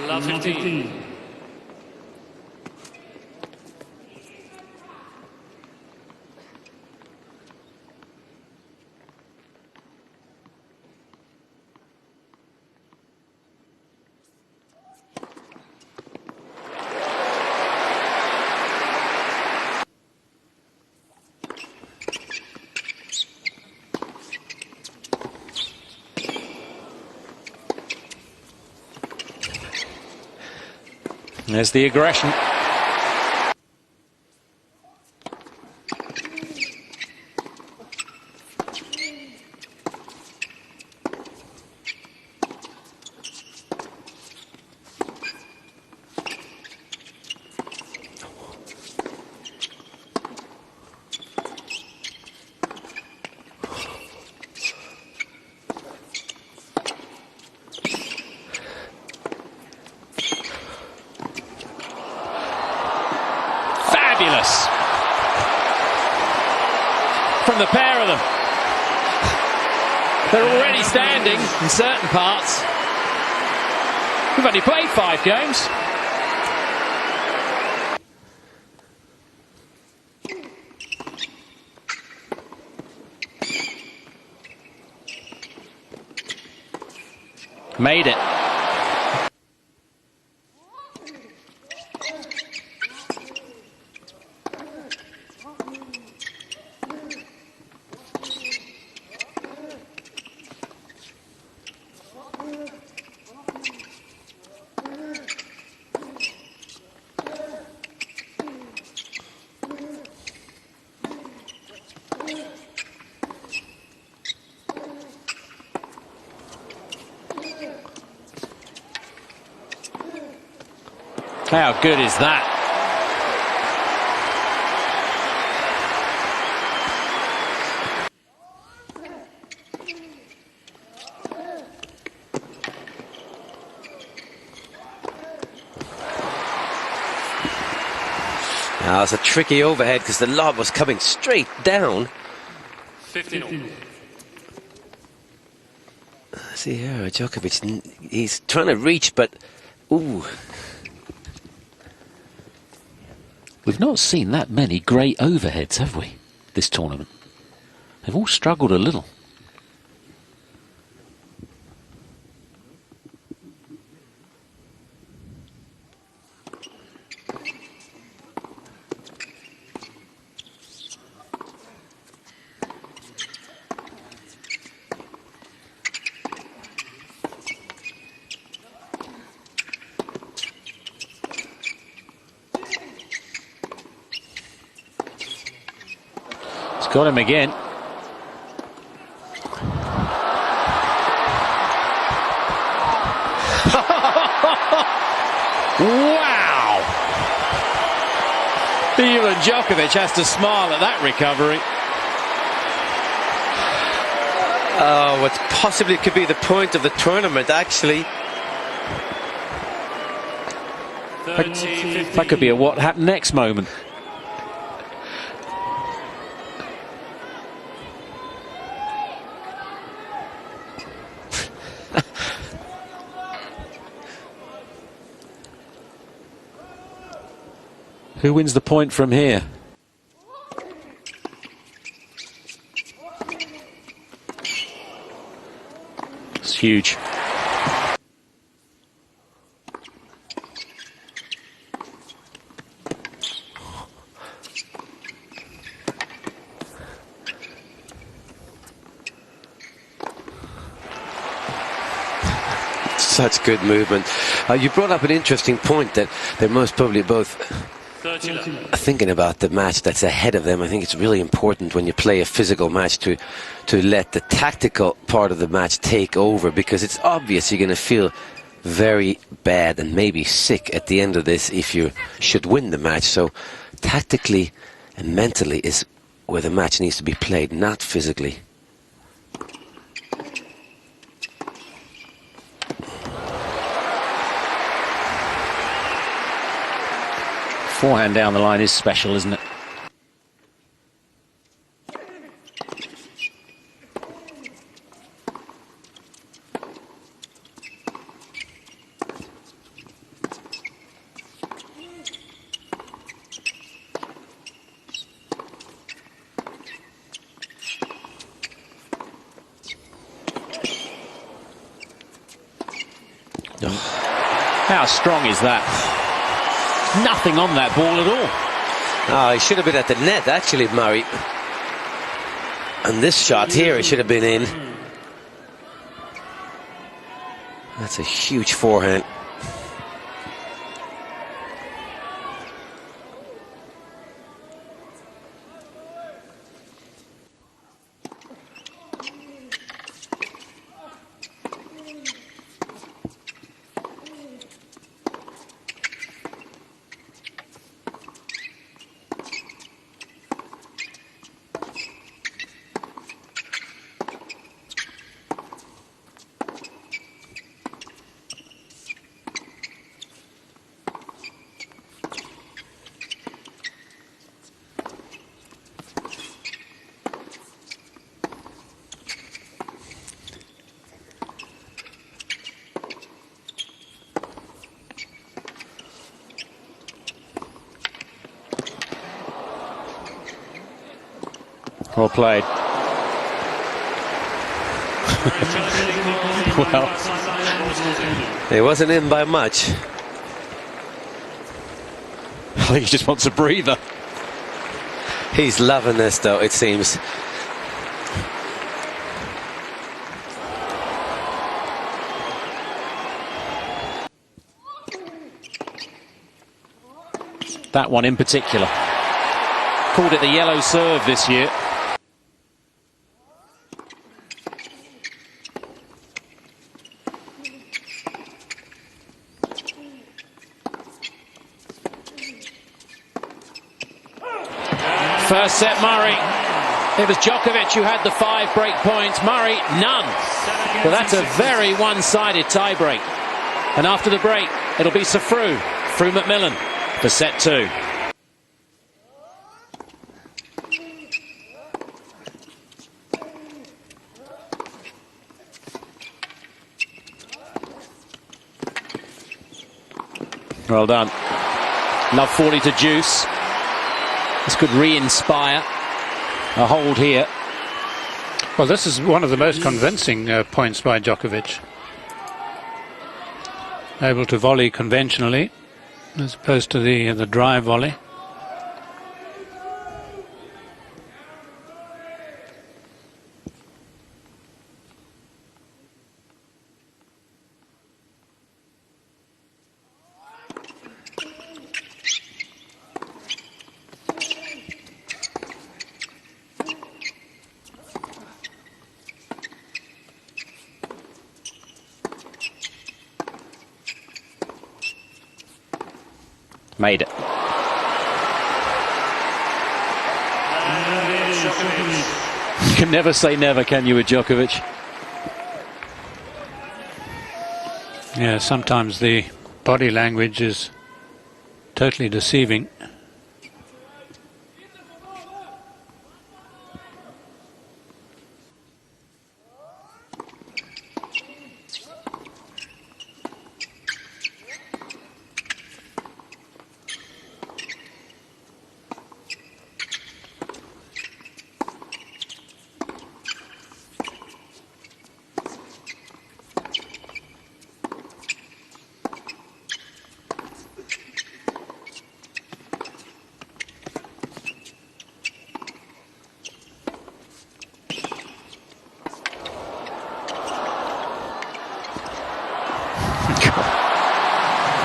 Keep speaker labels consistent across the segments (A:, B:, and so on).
A: La 15.
B: There's the aggression. Fabulous from the pair of them. They're already standing in certain parts. We've only played 5 games. Made it. How good is that?
C: Now it's a tricky overhead because the lob was coming straight down.
A: 15.
C: See here, Djokovic, he's trying to reach, but ooh.
B: We've not seen that many great overheads, have we, this tournament? They've all struggled a little. Got him again. Wow! Even Djokovic has to smile at that recovery.
C: Oh, what possibly could be the point of the tournament, actually.
B: That could be a what happened next moment. Who wins the point from here? It's huge.
C: Such good movement. You brought up an interesting point that they're most probably both thinking about the match that's ahead of them. I think it's really important when you play a physical match to let the tactical part of the match take over, because it's obvious you're going to feel very bad and maybe sick at the end of this if you should win the match. So tactically and mentally is where the match needs to be played, not physically.
B: Forehand down the line is special, isn't it? How strong is that? Nothing on that ball at all.
C: Oh, he should have been at the net, actually, Murray. And this shot here, it should have been in. That's a huge forehand.
B: Well played. Well,
C: It wasn't in by much.
B: I think he just wants a breather.
C: He's loving this, though, it seems.
B: That one in particular. Called it the yellow serve this year. First set, Murray. It was Djokovic who had the 5 break points. Murray, none. But that's a very one-sided tie-break. And after the break, it'll be Sir Fru McMillan for set 2. Well done. Love 40 to deuce. This could re-inspire a hold here.
A: Well, this is one of the most convincing points by Djokovic. Able to volley conventionally, as opposed to the drive volley.
B: Made it. You can never say never, can you, with Djokovic?
A: Yeah, sometimes the body language is totally deceiving.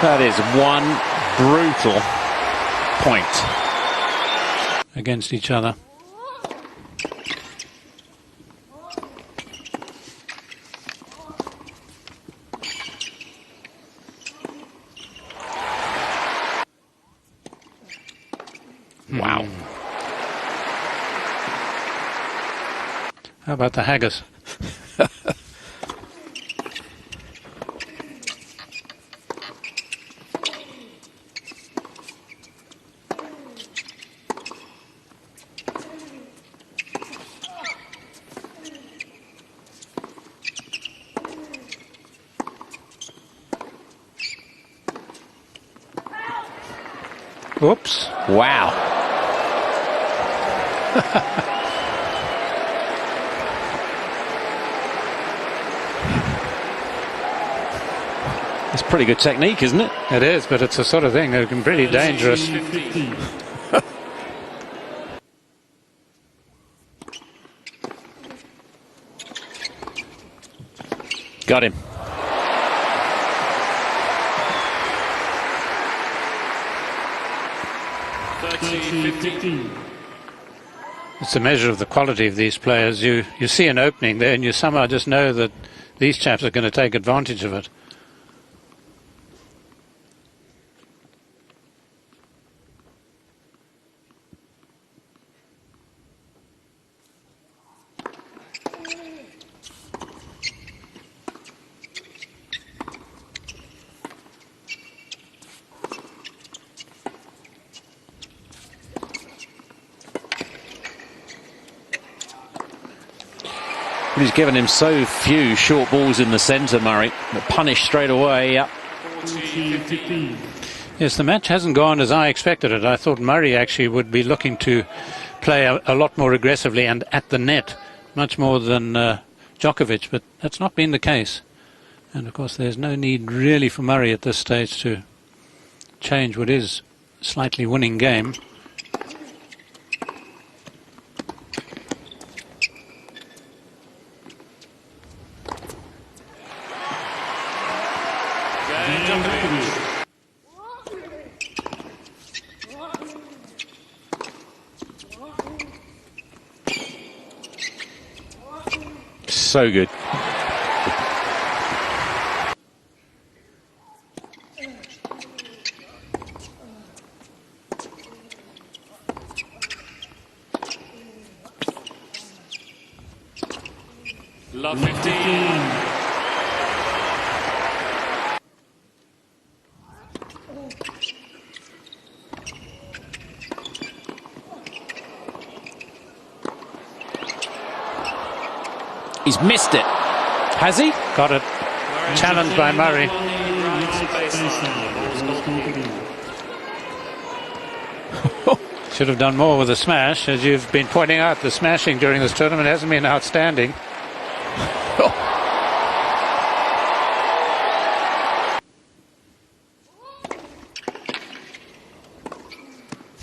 B: That is one brutal point.
A: Against each other.
B: Wow.
A: How about the haggis? Oops.
B: Wow.
A: This
B: pretty good technique, isn't it?
A: It is, but it's the sort of thing that can be pretty dangerous.
B: Got him.
A: It's a measure of the quality of these players. You see an opening there and you somehow just know that these chaps are going to take advantage of it.
B: He's given him so few short balls in the centre, Murray. Punished straight away. Yep.
A: Yes, the match hasn't gone as I expected it. I thought Murray actually would be looking to play a lot more aggressively and at the net, much more than Djokovic, but that's not been the case. And of course there's no need really for Murray at this stage to change what is a slightly winning game.
B: So good.
D: Love 15.
B: He's missed it. Has he?
A: Got it. Challenged by Murray. Should have done more with the smash. As you've been pointing out, the smashing during this tournament hasn't been outstanding.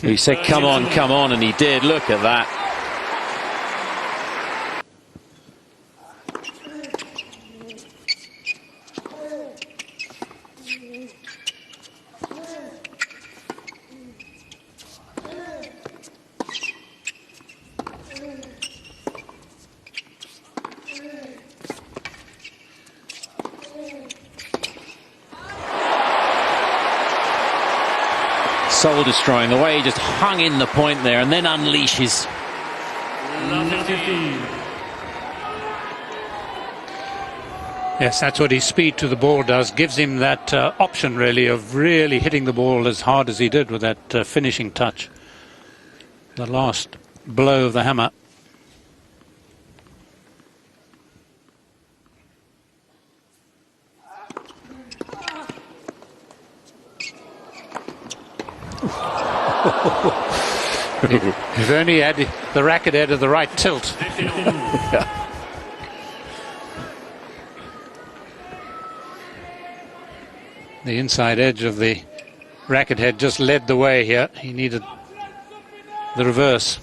B: He said, come on, and he did. Look at that. Soul destroying, the way he just hung in the point there and then unleashes.
A: Yes, that's what his speed to the ball does. Gives him that option really of really hitting the ball as hard as he did with that finishing touch. The last blow of the hammer. If only he had the racket head of the right tilt. The inside edge of the racket head just led the way here. He needed the reverse.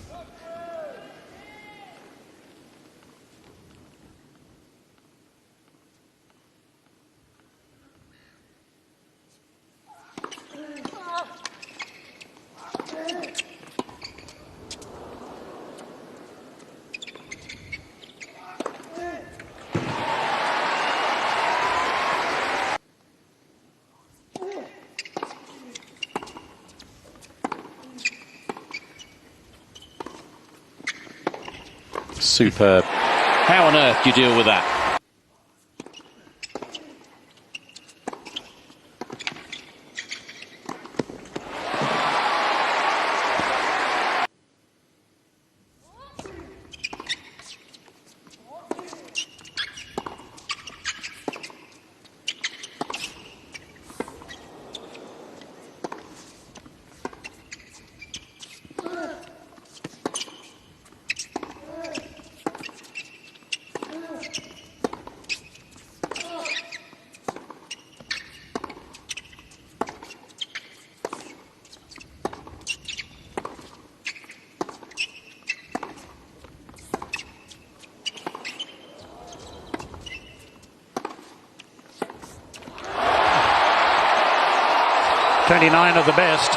B: Superb. How on earth do you deal with that?
A: 29 of the best.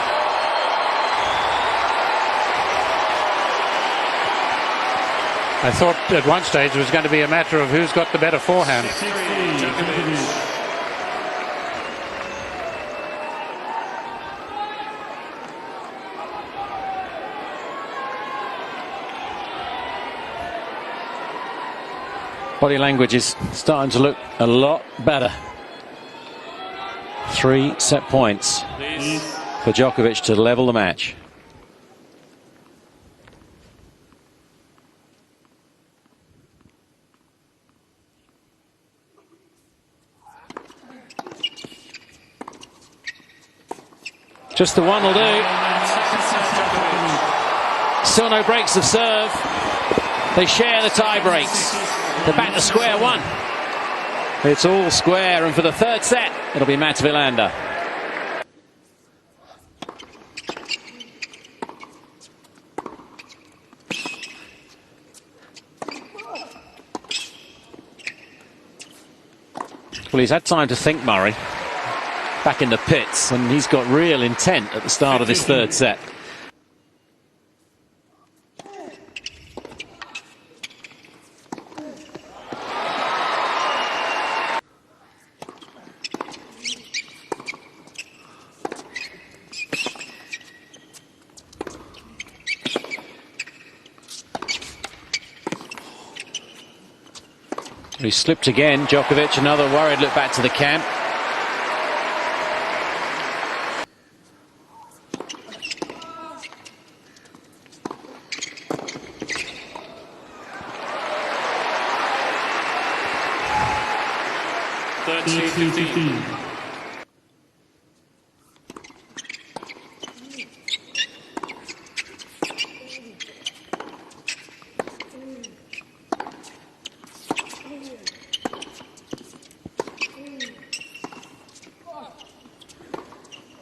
A: I thought at one stage it was going to be a matter of who's got the better forehand.
B: Body language is starting to look a lot better. 3 set points for Djokovic to level the match. Just the one will do. Sono breaks the serve. They share the tie breaks. They're back to square one. It's all square, and for the third set, it'll be Mats Wilander. Well, he's had time to think, Murray, back in the pits, and he's got real intent at the start of this third set. He slipped again, Djokovic, another worried look back to the camp.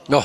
C: No.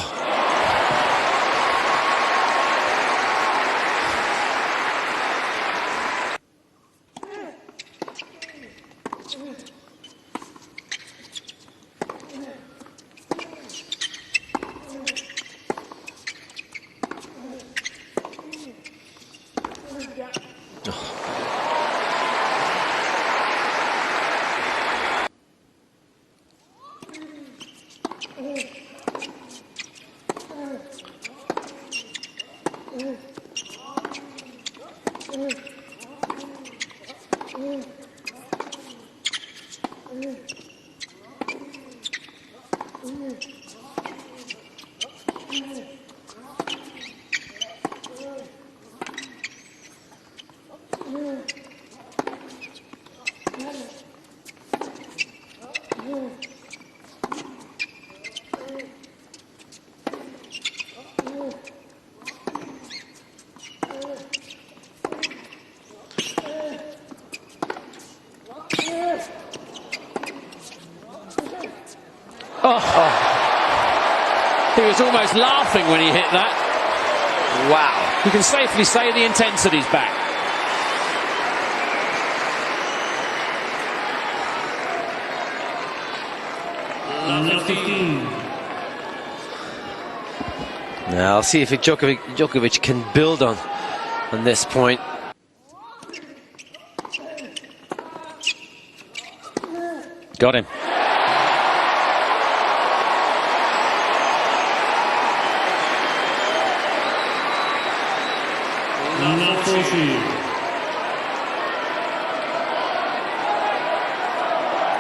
B: He was almost laughing when he hit that.
C: Wow.
B: You can safely say the intensity's back.
C: Now I'll see if Djokovic can build on this point.
B: Got him.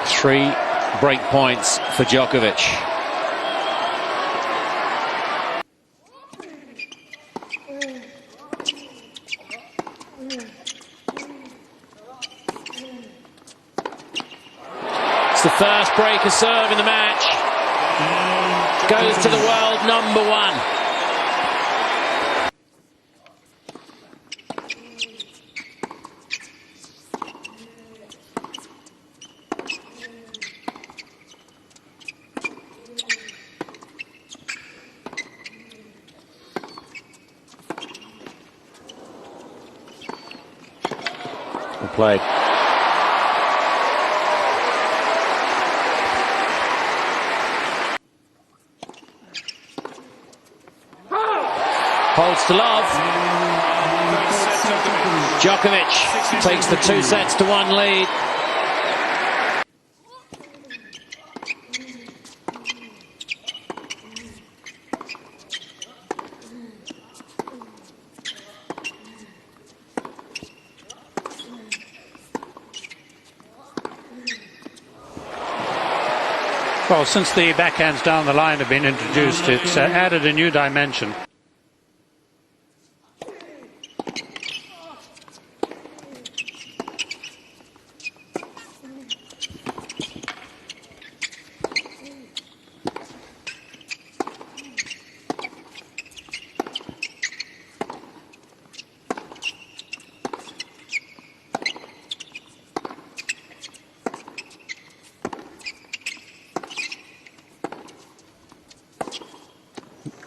B: Three break points for Djokovic. It's the first break of serve in the match. Goes to the world #1. Played. Holds to love. Djokovic takes the 2-1 lead.
A: Well, since the backhands down the line have been introduced, it's added a new dimension.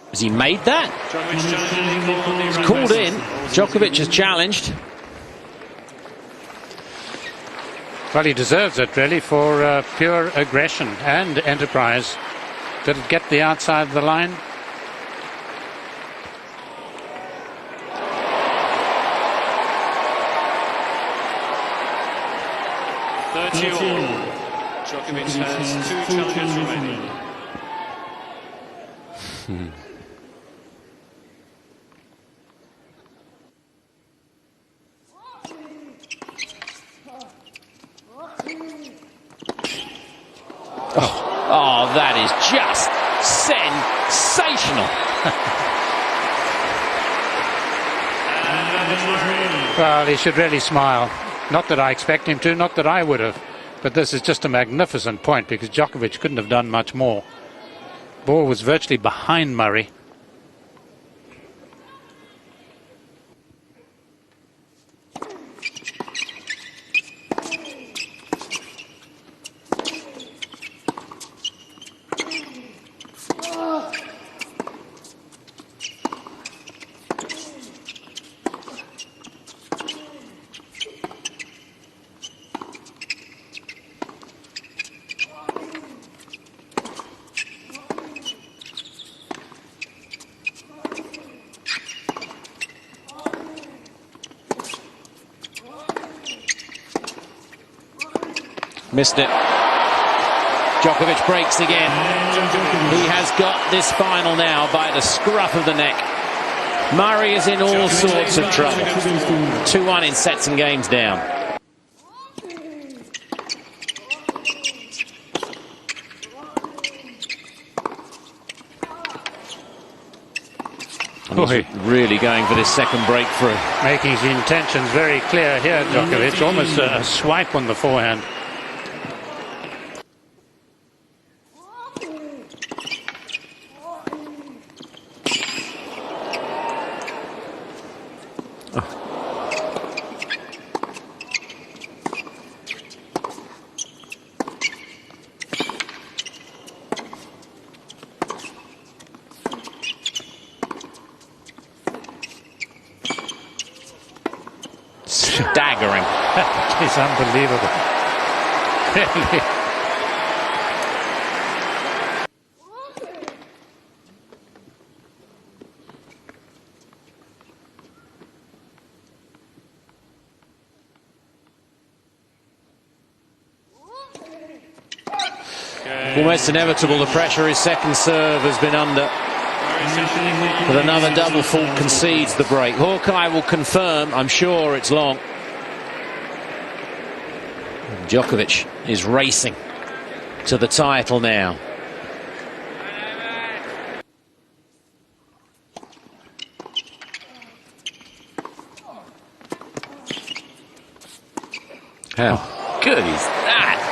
B: Has he made that? He's called in. Djokovic has challenged.
A: Well, he deserves it, really, for pure aggression and enterprise. Did it get the outside of the line?
D: Djokovic has 2 challenges remaining.
B: Oh, that is just sensational.
A: Well, he should really smile. Not that I expect him to, not that I would have. But this is just a magnificent point because Djokovic couldn't have done much more. Ball was virtually behind Murray.
B: Missed it. Djokovic breaks again. He has got this final now by the scruff of the neck. Murray is in all sorts of trouble. 2-1 in sets and games down. And he's really going for this second breakthrough.
A: Making his intentions very clear here, Djokovic. Almost a swipe on the forehand.
B: Staggering.
A: It's unbelievable. Really.
B: Almost inevitable, the pressure his second serve has been under. But another double fault concedes the break. Hawkeye will confirm, I'm sure it's long. Djokovic is racing to the title now. How good is that?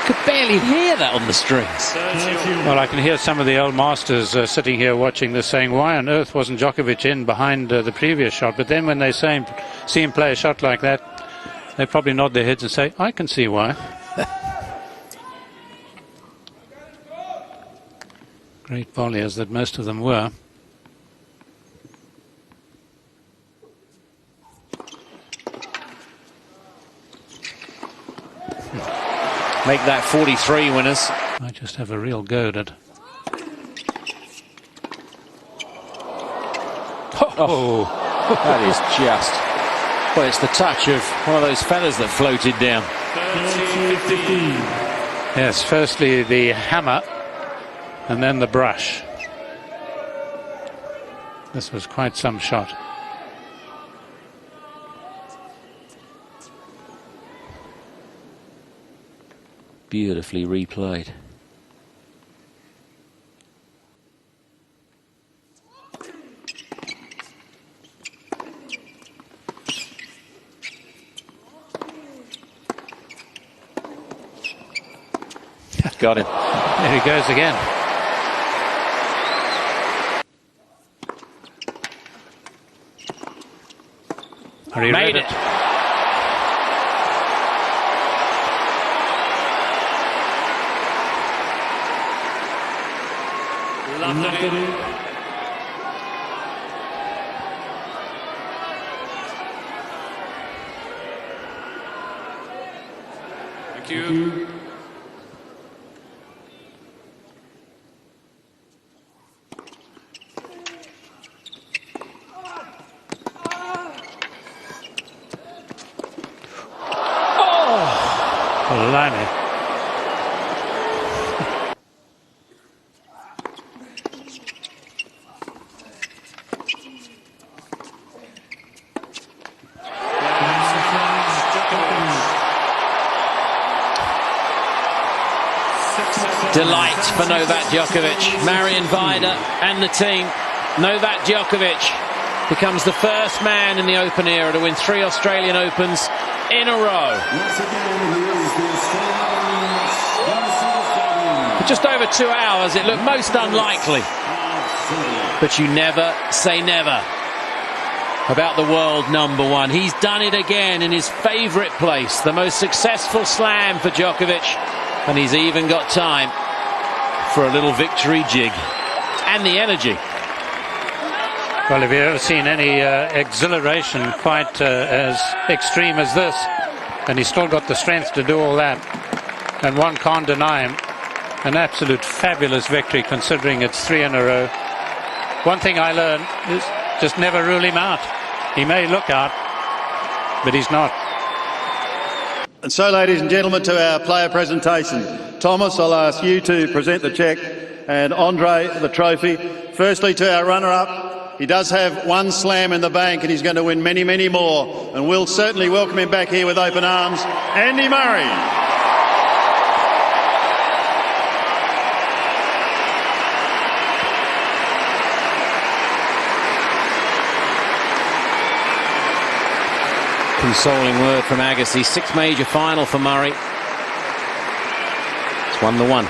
B: Could barely hear that on the strings.
A: Well, I can hear some of the old masters sitting here watching this saying, why on earth wasn't Djokovic in behind the previous shot? But then when they see him play a shot like that, they probably nod their heads and say, I can see why. Great volleyers that most of them were.
B: Make that 43 winners.
A: I just have a real go at it.
B: Oh, that is just... Well, it's the touch of one of those feathers that floated down.
D: 30-15.
A: Yes, firstly the hammer and then the brush. This was quite some shot.
B: Beautifully replayed. Got him.
A: There he goes again.
B: Made it.
D: Lovely. Thank you.
A: Blimey.
B: Delight for Novak Đoković, Marian Vida and the team. Novak Djokovic becomes the first man in the Open era to win 3 Australian Opens in a row. For just over 2 hours, it looked most unlikely. But you never say never about the world #1. He's done it again in his favourite place, the most successful slam for Djokovic, and he's even got time for a little victory jig. And the energy.
A: Well, have you ever seen any exhilaration quite as extreme as this? And he's still got the strength to do all that. And one can't deny him an absolute fabulous victory, considering it's 3 in a row. One thing I learned is just never rule him out. He may look out, but he's not.
E: And so, ladies and gentlemen, to our player presentation. Thomas, I'll ask you to present the cheque, and Andre the trophy. Firstly, to our runner-up. He does have 1 slam in the bank, and he's going to win many, many more. And we'll certainly welcome him back here with open arms. Andy Murray.
B: Consoling word from Agassi. 6th major final for Murray. It's 1-1.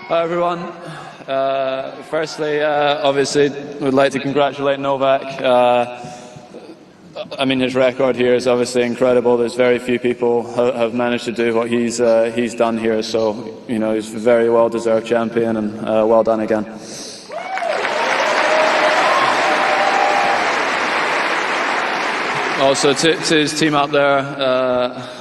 F: Hi everyone. Firstly, obviously, would like to congratulate Novak. I mean, his record here is obviously incredible. There's very few people have managed to do what he's done here. So, you know, he's a very well-deserved champion, and well done again. Also, to his team up there,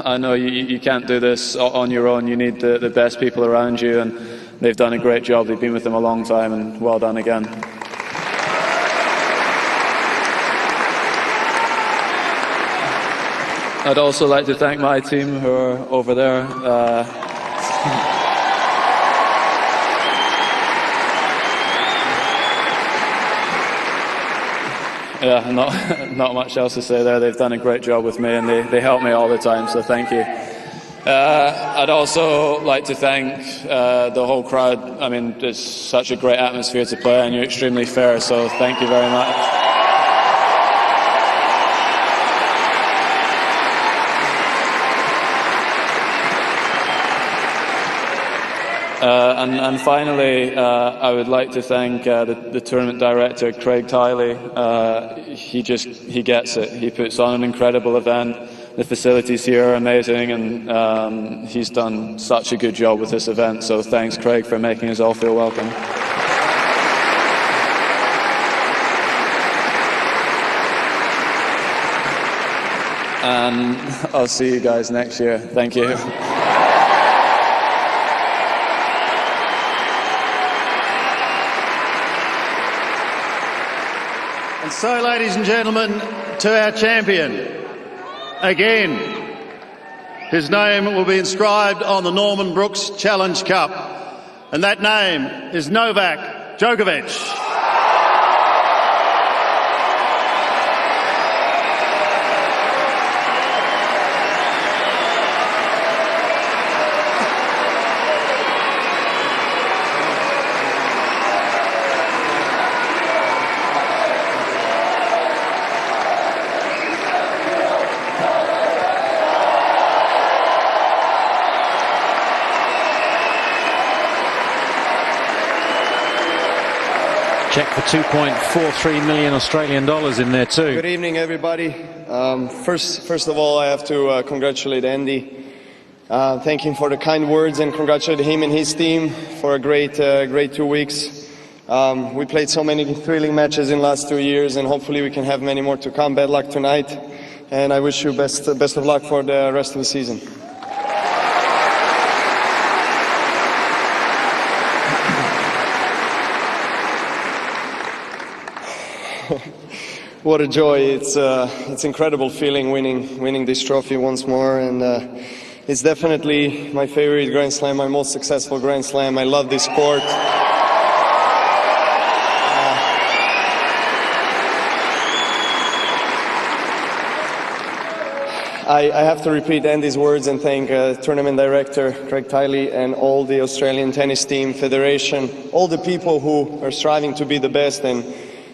F: I know you can't do this on your own. You need the best people around you, and they've done a great job. They've been with them a long time, and well done again. I'd also like to thank my team who are over there. Yeah, not much else to say there. They've done a great job with me, and they help me all the time, so thank you. I'd also like to thank the whole crowd. I mean, it's such a great atmosphere to play, and you're extremely fair, so thank you very much. And finally, I would like to thank the tournament director, Craig Tiley. He gets it. He puts on an incredible event. The facilities here are amazing, and he's done such a good job with this event. So thanks, Craig, for making us all feel welcome. and I'll see you guys next year. Thank you.
E: And so, ladies and gentlemen, to our champion, again, his name will be inscribed on the Norman Brooks Challenge Cup, and that name is Novak Đoković.
B: Check for 2.43 million Australian dollars in there too.
G: Good evening, everybody. First of all, I have to congratulate Andy. Thank him for the kind words and congratulate him and his team for a great 2 weeks. We played so many thrilling matches in the last 2 years, and hopefully we can have many more to come. Bad luck tonight, and I wish you best of luck for the rest of the season. What a joy! It's incredible feeling winning this trophy once more, and it's definitely my favorite Grand Slam, my most successful Grand Slam. I love this sport. I have to repeat Andy's words and thank tournament director Craig Tiley and all the Australian tennis team, federation, all the people who are striving to be the best, and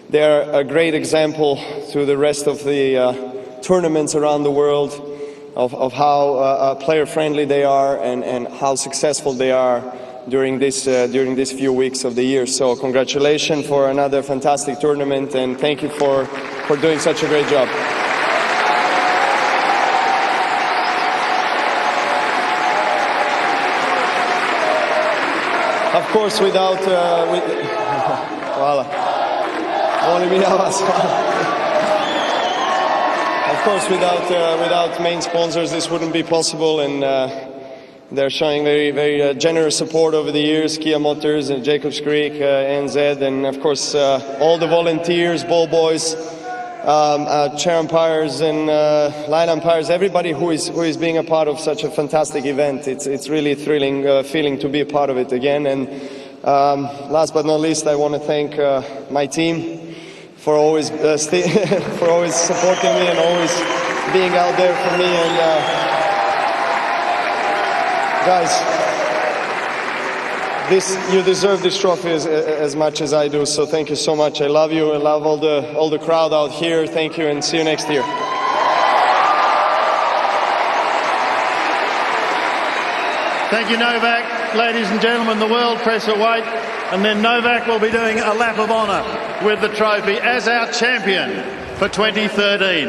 G: they are a great example to the rest of the tournaments around the world of how player-friendly they are and how successful they are during these few weeks of the year. So congratulations for another fantastic tournament, and thank you for doing such a great job. Of course, without Of course, without main sponsors, this wouldn't be possible, and they're showing very generous support over the years. Kia Motors and Jacobs Creek, NZ, and of course all the volunteers, ball boys, chair umpires, and line umpires. Everybody who is being a part of such a fantastic event. It's really a thrilling feeling to be a part of it again. And last but not least, I want to thank my team for always for always supporting me and always being out there for me. And guys, you deserve this trophy as much as I do. So thank you so much. I love you. I love all the crowd out here. Thank you, and see you next year.
E: Thank you, Novak. Ladies and gentlemen, the world press await, and then Novak will be doing a lap of honour with the trophy as our champion for 2013.